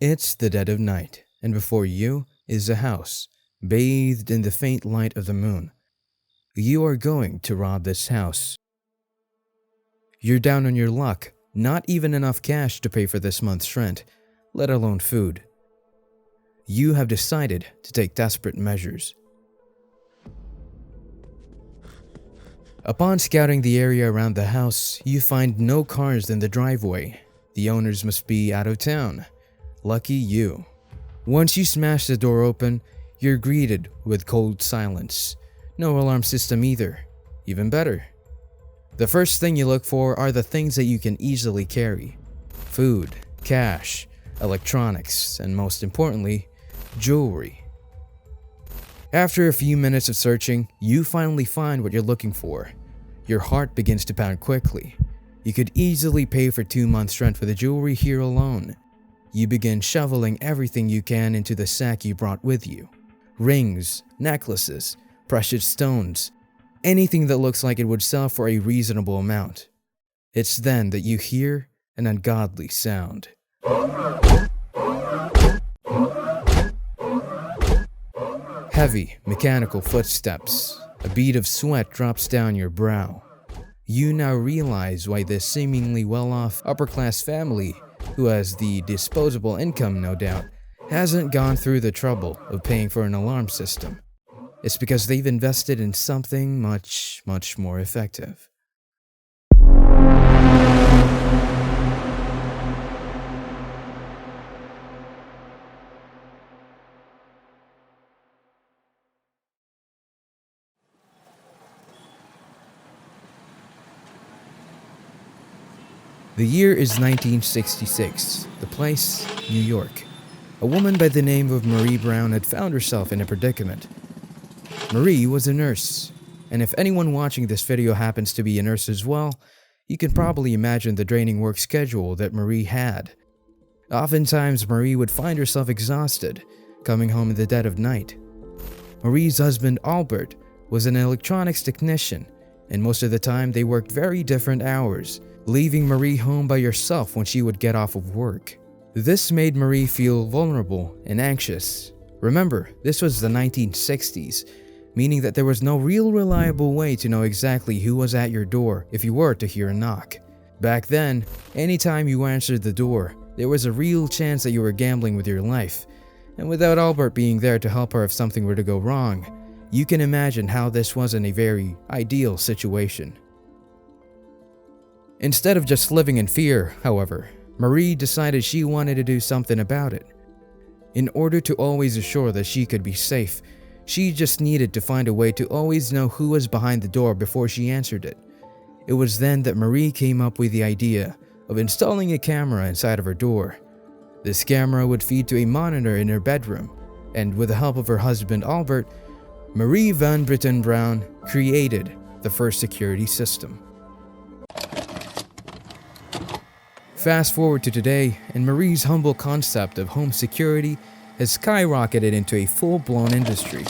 It's the dead of night, and before you is a house, bathed in the faint light of the moon. You are going to rob this house. You're down on your luck, not even enough cash to pay for this month's rent, let alone food. You have decided to take desperate measures. Upon scouting the area around the house, you find no cars in the driveway. The owners must be out of town. Lucky you. Once you smash the door open, you're greeted with cold silence. No alarm system either. Even better. The first thing you look for are the things that you can easily carry. Food, cash, electronics, and most importantly, jewelry. After a few minutes of searching, you finally find what you're looking for. Your heart begins to pound quickly. You could easily pay for 2 months' rent for the jewelry here alone. You begin shoveling everything you can into the sack you brought with you. Rings, necklaces, precious stones, anything that looks like it would sell for a reasonable amount. It's then that you hear an ungodly sound. Heavy, mechanical footsteps. A bead of sweat drops down your brow. You now realize why this seemingly well-off upper-class family, who has the disposable income no doubt, hasn't gone through the trouble of paying for an alarm system. It's because they've invested in something much, much more effective. The year is 1966, the place, New York. A woman by the name of Marie Brown had found herself in a predicament. Marie was a nurse, and if anyone watching this video happens to be a nurse as well, you can probably imagine the draining work schedule that Marie had. Oftentimes, Marie would find herself exhausted, coming home in the dead of night. Marie's husband, Albert, was an electronics technician, and most of the time they worked very different hours, leaving Marie home by herself when she would get off of work. This made Marie feel vulnerable and anxious. Remember, this was the 1960s, meaning that there was no real reliable way to know exactly who was at your door if you were to hear a knock. Back then, anytime you answered the door, there was a real chance that you were gambling with your life. And without Albert being there to help her if something were to go wrong, you can imagine how this wasn't a very ideal situation. Instead of just living in fear, however, Marie decided she wanted to do something about it. In order to always assure that she could be safe, she just needed to find a way to always know who was behind the door before she answered it. It was then that Marie came up with the idea of installing a camera inside of her door. This camera would feed to a monitor in her bedroom, and with the help of her husband Albert, Marie Van Britten Brown created the first security system. Fast forward to today, and Marie's humble concept of home security has skyrocketed into a full-blown industry.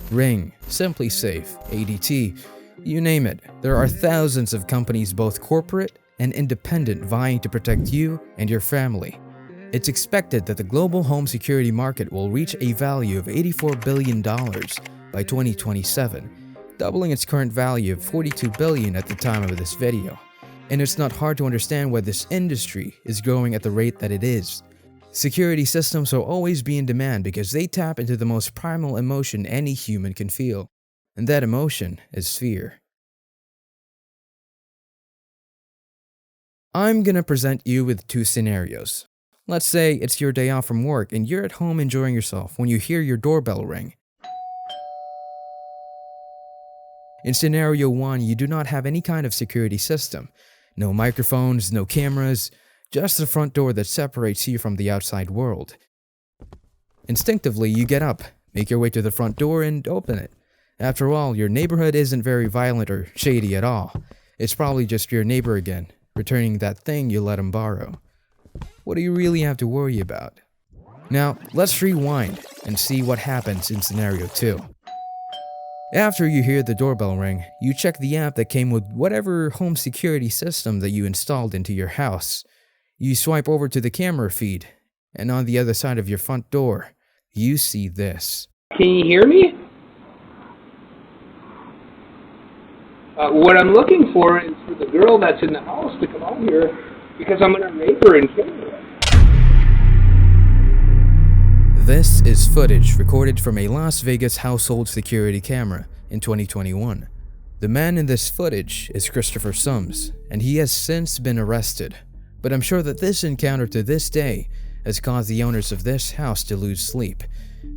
Ring, Simply Safe, ADT, you name it, there are thousands of companies, both corporate and independent, vying to protect you and your family. It's expected that the global home security market will reach a value of $84 billion by 2027, doubling its current value of $42 billion at the time of this video. And it's not hard to understand why this industry is growing at the rate that it is. Security systems will always be in demand because they tap into the most primal emotion any human can feel, and that emotion is fear. I'm gonna present you with two scenarios. Let's say it's your day off from work and you're at home enjoying yourself when you hear your doorbell ring. In scenario 1, you do not have any kind of security system. No microphones, no cameras, just the front door that separates you from the outside world. Instinctively, you get up, make your way to the front door and open it. After all, your neighborhood isn't very violent or shady at all. It's probably just your neighbor again, returning that thing you let him borrow. What do you really have to worry about? Now, let's rewind and see what happens in scenario 2. After you hear the doorbell ring, you check the app that came with whatever home security system that you installed into your house. You swipe over to the camera feed, And on the other side of your front door, you see this. Can you hear me? What I'm looking for is for the girl that's in the house to come out here because I'm going to rape her and kill her. This is footage recorded from a Las Vegas household security camera in 2021. The man in this footage is Christopher Sums, and he has since been arrested. But I'm sure that this encounter to this day has caused the owners of this house to lose sleep.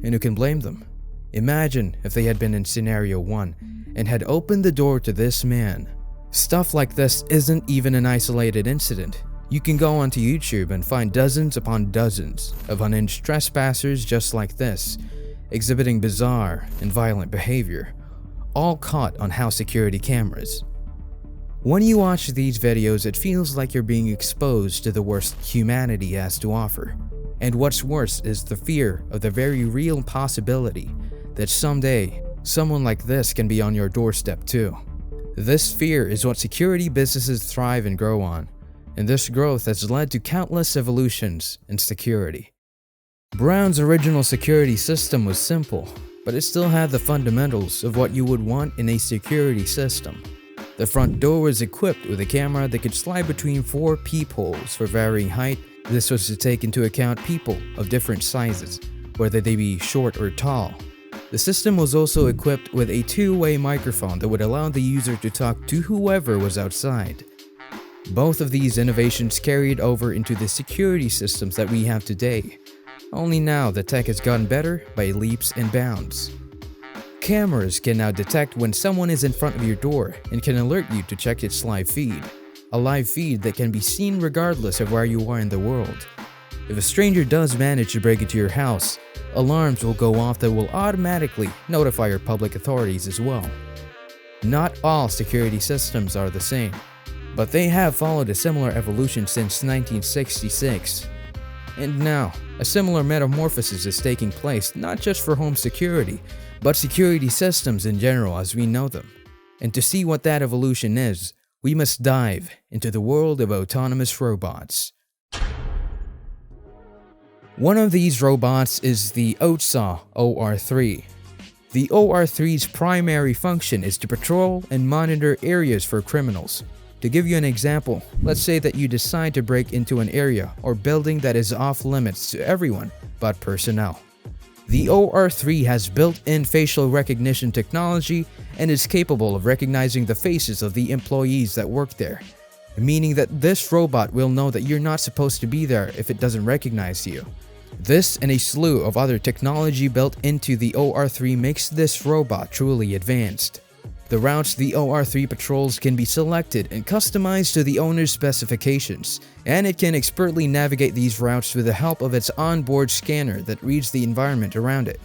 And who can blame them? Imagine if they had been in scenario 1 and had opened the door to this man. Stuff like this isn't even an isolated incident. You can go onto YouTube and find dozens upon dozens of unhinged trespassers just like this, exhibiting bizarre and violent behavior, all caught on house security cameras. When you watch these videos, it feels like you're being exposed to the worst humanity has to offer. And what's worse is the fear of the very real possibility that someday, someone like this can be on your doorstep too. This fear is what security businesses thrive and grow on, and this growth has led to countless evolutions in security. Brown's original security system was simple, but it still had the fundamentals of what you would want in a security system. The front door was equipped with a camera that could slide between 4 peepholes for varying height. This was to take into account people of different sizes, whether they be short or tall. The system was also equipped with a 2-way microphone that would allow the user to talk to whoever was outside. Both of these innovations carried over into the security systems that we have today. Only now the tech has gotten better by leaps and bounds. Cameras can now detect when someone is in front of your door and can alert you to check its live feed. A live feed that can be seen regardless of where you are in the world. If a stranger does manage to break into your house, alarms will go off that will automatically notify your public authorities as well. Not all security systems are the same, but they have followed a similar evolution since 1966. And now, a similar metamorphosis is taking place not just for home security, but security systems in general as we know them. And to see what that evolution is, we must dive into the world of autonomous robots. One of these robots is the Oatsaw OR3. The OR3's primary function is to patrol and monitor areas for criminals. To give you an example, let's say that you decide to break into an area or building that is off limits to everyone but personnel. The OR3 has built-in facial recognition technology and is capable of recognizing the faces of the employees that work there, meaning that this robot will know that you're not supposed to be there if it doesn't recognize you. This and a slew of other technology built into the OR3 makes this robot truly advanced. The routes the OR3 patrols can be selected and customized to the owner's specifications, and it can expertly navigate these routes with the help of its onboard scanner that reads the environment around it.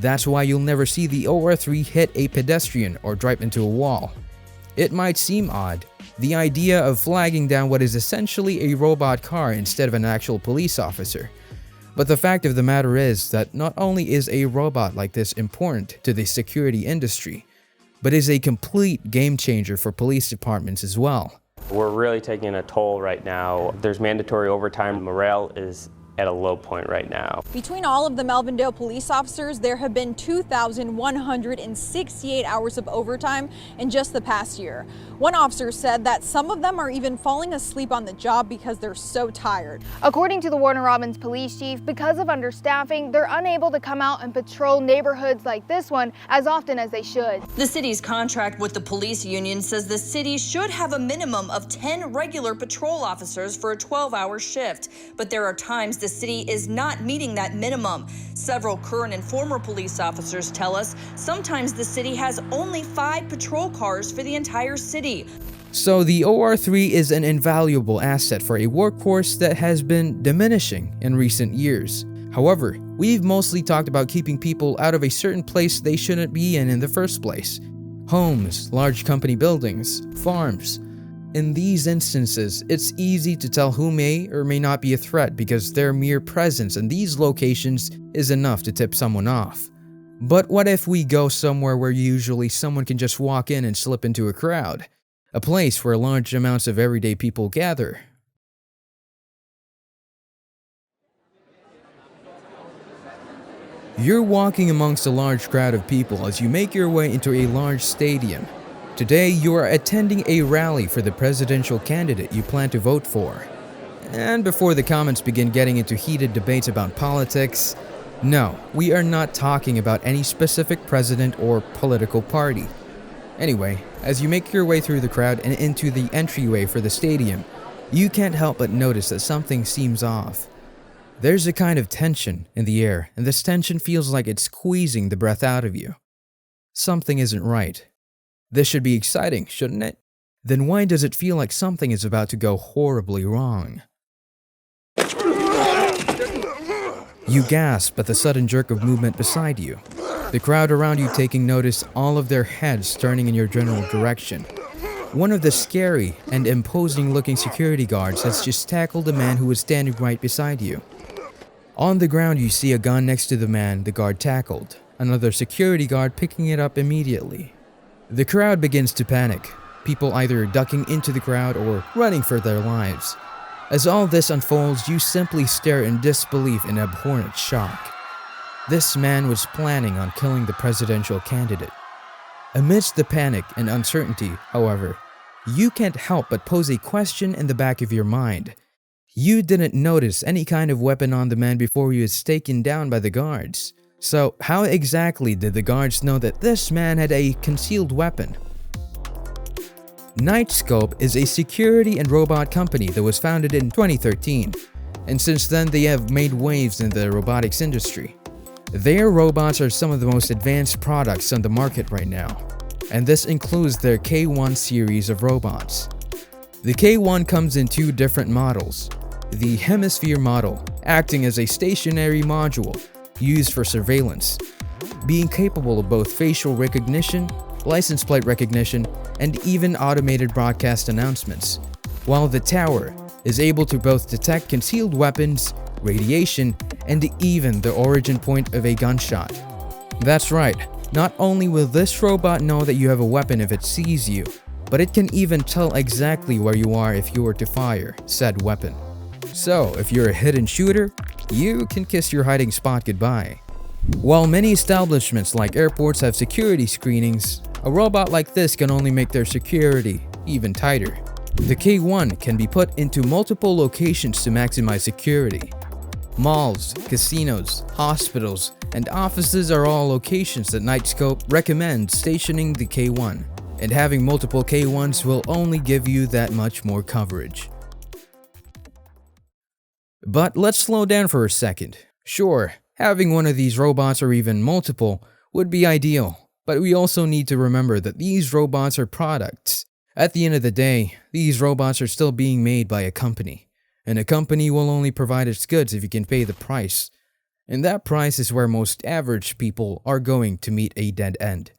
That's why you'll never see the OR3 hit a pedestrian or drive into a wall. It might seem odd, the idea of flagging down what is essentially a robot car instead of an actual police officer. But the fact of the matter is that not only is a robot like this important to the security industry, but is a complete game changer for police departments as well. We're really taking a toll right now. There's mandatory overtime. Morale is at a low point right now. Between all of the Melvindale police officers, there have been 2,168 hours of overtime in just the past year. One officer said that some of them are even falling asleep on the job because they're so tired. According to the Warner Robins police chief, because of understaffing, they're unable to come out and patrol neighborhoods like this one as often as they should. The city's contract with the police union says the city should have a minimum of 10 regular patrol officers for a 12-hour shift, but there are times the city is not meeting that minimum. Several current and former police officers tell us sometimes the city has only 5 patrol cars for the entire city. So the OR3 is an invaluable asset for a workforce that has been diminishing in recent years. However, we've mostly talked about keeping people out of a certain place they shouldn't be in the first place. Homes, large company buildings, farms. In these instances, it's easy to tell who may or may not be a threat because their mere presence in these locations is enough to tip someone off. But what if we go somewhere where usually someone can just walk in and slip into a crowd? A place where large amounts of everyday people gather. You're walking amongst a large crowd of people as you make your way into a large stadium. Today, you are attending a rally for the presidential candidate you plan to vote for. And before the comments begin getting into heated debates about politics, no, we are not talking about any specific president or political party. Anyway, as you make your way through the crowd and into the entryway for the stadium, you can't help but notice that something seems off. There's a kind of tension in the air, and this tension feels like it's squeezing the breath out of you. Something isn't right. This should be exciting, shouldn't it? Then why does it feel like something is about to go horribly wrong? You gasp at the sudden jerk of movement beside you. The crowd around you taking notice, all of their heads turning in your general direction. One of the scary and imposing-looking security guards has just tackled the man who was standing right beside you. On the ground, you see a gun next to the man the guard tackled, another security guard picking it up immediately. The crowd begins to panic, people either ducking into the crowd or running for their lives. As all this unfolds, you simply stare in disbelief and abhorrent shock. This man was planning on killing the presidential candidate. Amidst the panic and uncertainty, however, you can't help but pose a question in the back of your mind. You didn't notice any kind of weapon on the man before he was taken down by the guards. So how exactly did the guards know that this man had a concealed weapon? Nightscope is a security and robot company that was founded in 2013, and since then they have made waves in the robotics industry. Their robots are some of the most advanced products on the market right now, and this includes their K1 series of robots. The K1 comes in two different models. The Hemisphere model, acting as a stationary module used for surveillance, being capable of both facial recognition, license plate recognition, and even automated broadcast announcements, while the Tower is able to both detect concealed weapons, radiation, and even the origin point of a gunshot. That's right, not only will this robot know that you have a weapon if it sees you, but it can even tell exactly where you are if you were to fire said weapon. So, if you're a hidden shooter, you can kiss your hiding spot goodbye. While many establishments like airports have security screenings, a robot like this can only make their security even tighter. The K1 can be put into multiple locations to maximize security. Malls, casinos, hospitals, and offices are all locations that Nightscope recommends stationing the K1, and having multiple K1s will only give you that much more coverage. But let's slow down for a second. Sure, having one of these robots or even multiple would be ideal, but we also need to remember that these robots are products. At the end of the day, these robots are still being made by a company, and a company will only provide its goods if you can pay the price. And that price is where most average people are going to meet a dead end.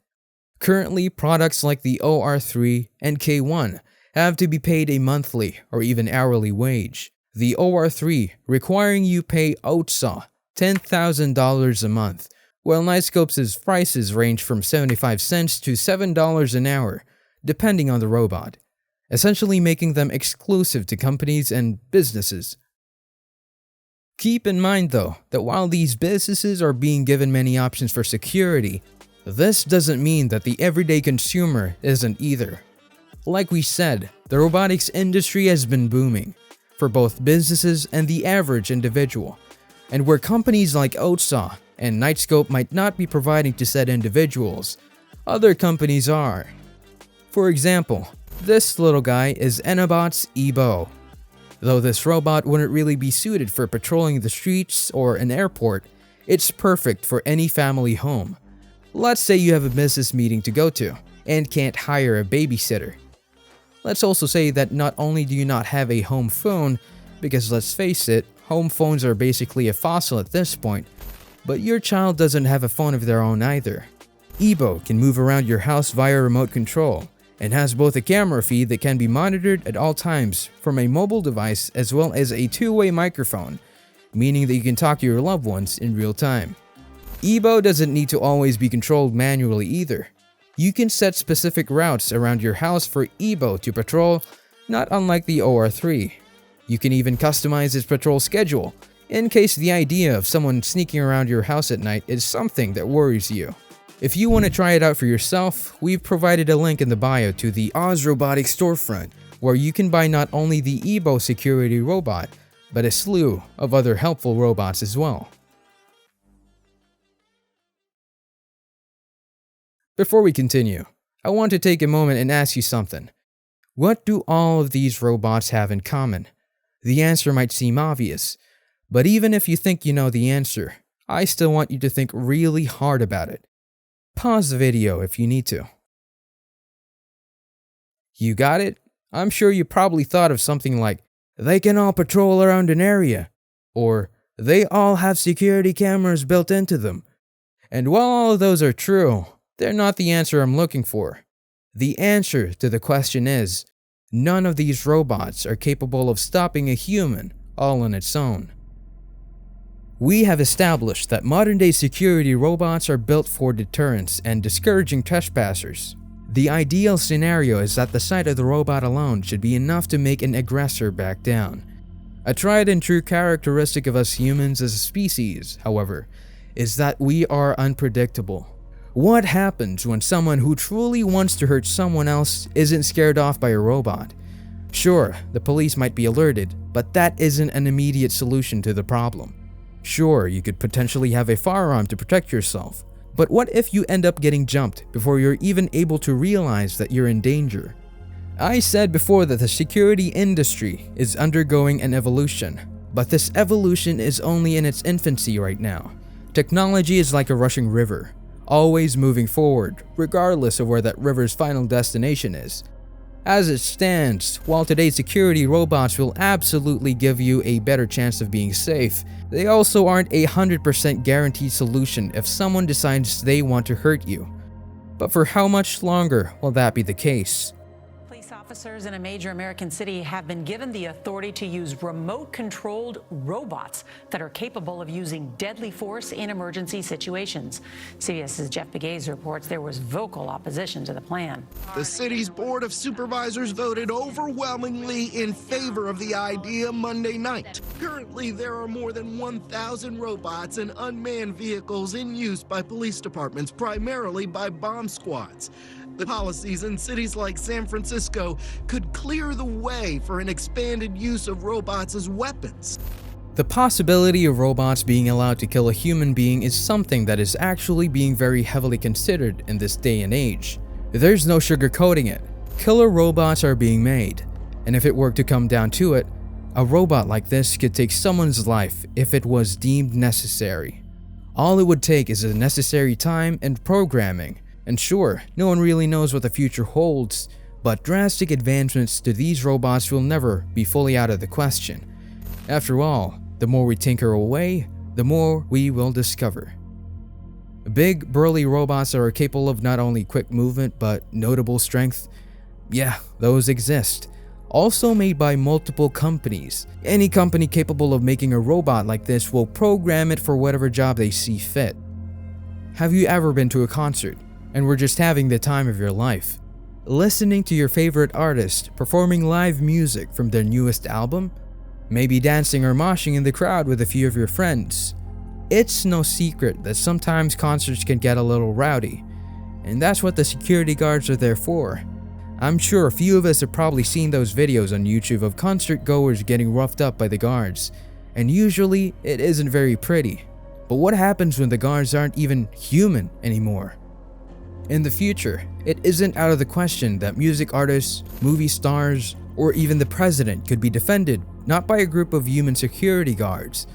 Currently, products like the OR3 and K1 have to be paid a monthly or even hourly wage. The OR3 requiring you pay OTSA $10,000 a month, while Nightscope's prices range from 75 cents to $7 an hour, depending on the robot, essentially making them exclusive to companies and businesses. Keep in mind though, that while these businesses are being given many options for security, this doesn't mean that the everyday consumer isn't either. Like we said, the robotics industry has been booming for both businesses and the average individual, and where companies like OTSA and Nightscope might not be providing to said individuals, other companies are. For example, this little guy is Enabot's Ebo. Though this robot wouldn't really be suited for patrolling the streets or an airport, it's perfect for any family home. Let's say you have a business meeting to go to and can't hire a babysitter. Let's also say that not only do you not have a home phone, because let's face it, home phones are basically a fossil at this point, but your child doesn't have a phone of their own either. Ebo can move around your house via remote control, and has both a camera feed that can be monitored at all times from a mobile device as well as a two-way microphone, meaning that you can talk to your loved ones in real time. Ebo doesn't need to always be controlled manually either. You can set specific routes around your house for Ebo to patrol, not unlike the OR3. You can even customize its patrol schedule in case the idea of someone sneaking around your house at night is something that worries you. If you want to try it out for yourself, we've provided a link in the bio to the Oz Robotics storefront, where you can buy not only the Ebo security robot, but a slew of other helpful robots as well. Before we continue, I want to take a moment and ask you something. What do all of these robots have in common? The answer might seem obvious, but even if you think you know the answer, I still want you to think really hard about it. Pause the video if you need to. You got it? I'm sure you probably thought of something like, they can all patrol around an area, or they all have security cameras built into them. And while all of those are true, they're not the answer I'm looking for. The answer to the question is, none of these robots are capable of stopping a human all on its own. We have established that modern-day security robots are built for deterrence and discouraging trespassers. The ideal scenario is that the sight of the robot alone should be enough to make an aggressor back down. A tried and true characteristic of us humans as a species, however, is that we are unpredictable. What happens when someone who truly wants to hurt someone else isn't scared off by a robot? Sure, the police might be alerted, but that isn't an immediate solution to the problem. Sure, you could potentially have a firearm to protect yourself, but what if you end up getting jumped before you're even able to realize that you're in danger? I said before that the security industry is undergoing an evolution, but this evolution is only in its infancy right now. Technology is like a rushing river, always moving forward, regardless of where that river's final destination is. As it stands, while today's security robots will absolutely give you a better chance of being safe, they also aren't a 100% guaranteed solution if someone decides they want to hurt you. But for how much longer will that be the case? Police officers in a major American city have been given the authority to use remote-controlled robots that are capable of using deadly force in emergency situations. CBS's Jeff Begaze reports there was vocal opposition to the plan. The city's Board of Supervisors voted overwhelmingly in favor of the idea Monday night. Currently, there are more than 1,000 robots and unmanned vehicles in use by police departments, primarily by bomb squads. The policies in cities like San Francisco could clear the way for an expanded use of robots as weapons. The possibility of robots being allowed to kill a human being is something that is actually being very heavily considered in this day and age. There's no sugarcoating it. Killer robots are being made, and if it were to come down to it, a robot like this could take someone's life if it was deemed necessary. All it would take is the necessary time and programming. And sure, no one really knows what the future holds, but drastic advancements to these robots will never be fully out of the question. After all, the more we tinker away, the more we will discover. Big, burly robots that are capable of not only quick movement but notable strength, yeah, those exist. Also made by multiple companies. Any company capable of making a robot like this will program it for whatever job they see fit. Have you ever been to a concert and were just having the time of your life? Listening to your favorite artist performing live music from their newest album? Maybe dancing or moshing in the crowd with a few of your friends. It's no secret that sometimes concerts can get a little rowdy, and that's what the security guards are there for. I'm sure a few of us have probably seen those videos on YouTube of concert goers getting roughed up by the guards, and usually it isn't very pretty. But what happens when the guards aren't even human anymore? In the future, it isn't out of the question that music artists, movie stars, or even the president could be defended not by a group of human security guards,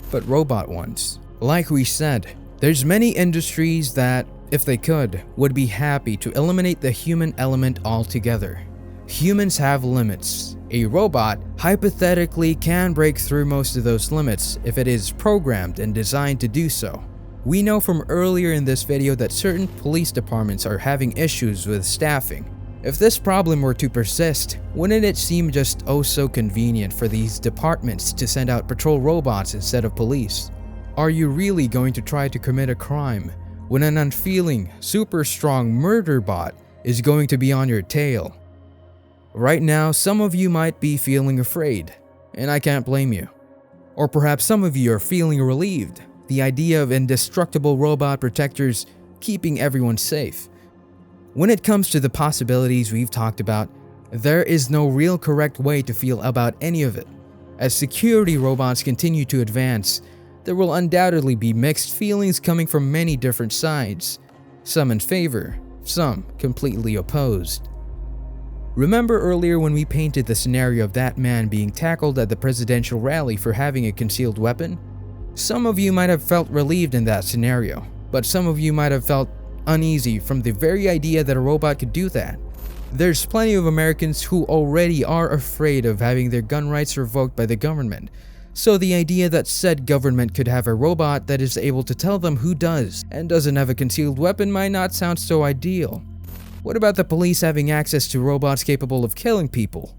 but robot ones. Like we said, there's many industries that, if they could, would be happy to eliminate the human element altogether. Humans have limits. A robot, hypothetically, can break through most of those limits if it is programmed and designed to do so. We know from earlier in this video that certain police departments are having issues with staffing. If this problem were to persist, wouldn't it seem just oh so convenient for these departments to send out patrol robots instead of police? Are you really going to try to commit a crime when an unfeeling, super strong murder bot is going to be on your tail? Right now, some of you might be feeling afraid, and I can't blame you. Or perhaps some of you are feeling relieved, the idea of indestructible robot protectors keeping everyone safe. When it comes to the possibilities we've talked about, there is no real correct way to feel about any of it. As security robots continue to advance, there will undoubtedly be mixed feelings coming from many different sides, some in favor, some completely opposed. Remember earlier when we painted the scenario of that man being tackled at the presidential rally for having a concealed weapon? Some of you might have felt relieved in that scenario, but some of you might have felt uneasy from the very idea that a robot could do that. There's plenty of Americans who already are afraid of having their gun rights revoked by the government, so the idea that said government could have a robot that is able to tell them who does and doesn't have a concealed weapon might not sound so ideal. What about the police having access to robots capable of killing people?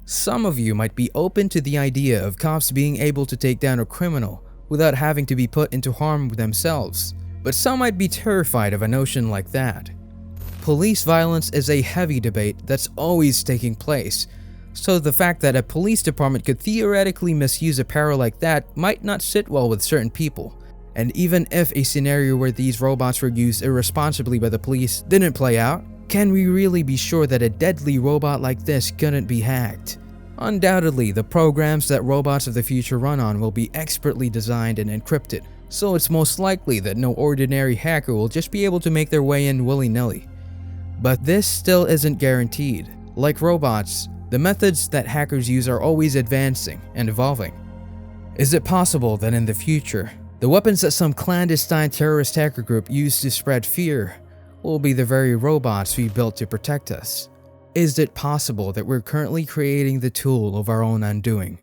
Some of you might be open to the idea of cops being able to take down a criminal without having to be put into harm themselves, but some might be terrified of a notion like that. Police violence is a heavy debate that's always taking place, so the fact that a police department could theoretically misuse a power like that might not sit well with certain people. And even if a scenario where these robots were used irresponsibly by the police didn't play out, can we really be sure that a deadly robot like this couldn't be hacked? Undoubtedly, the programs that robots of the future run on will be expertly designed and encrypted, so it's most likely that no ordinary hacker will just be able to make their way in willy-nilly. But this still isn't guaranteed. Like robots, the methods that hackers use are always advancing and evolving. Is it possible that in the future, the weapons that some clandestine terrorist hacker group used to spread fear will be the very robots we built to protect us? Is it possible that we're currently creating the tool of our own undoing?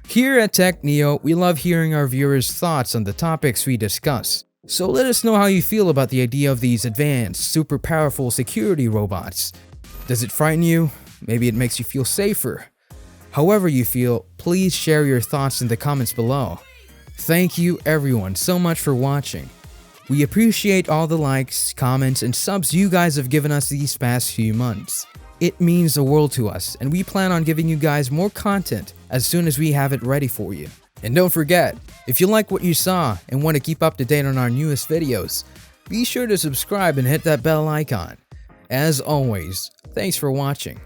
Here at Tech Neo, we love hearing our viewers' thoughts on the topics we discuss. So let us know how you feel about the idea of these advanced, super powerful security robots. Does it frighten you? Maybe it makes you feel safer. However you feel, please share your thoughts in the comments below. Thank you everyone so much for watching. We appreciate all the likes, comments, and subs you guys have given us these past few months. It means the world to us, and we plan on giving you guys more content as soon as we have it ready for you. And don't forget, if you like what you saw and want to keep up to date on our newest videos, be sure to subscribe and hit that bell icon. As always, thanks for watching.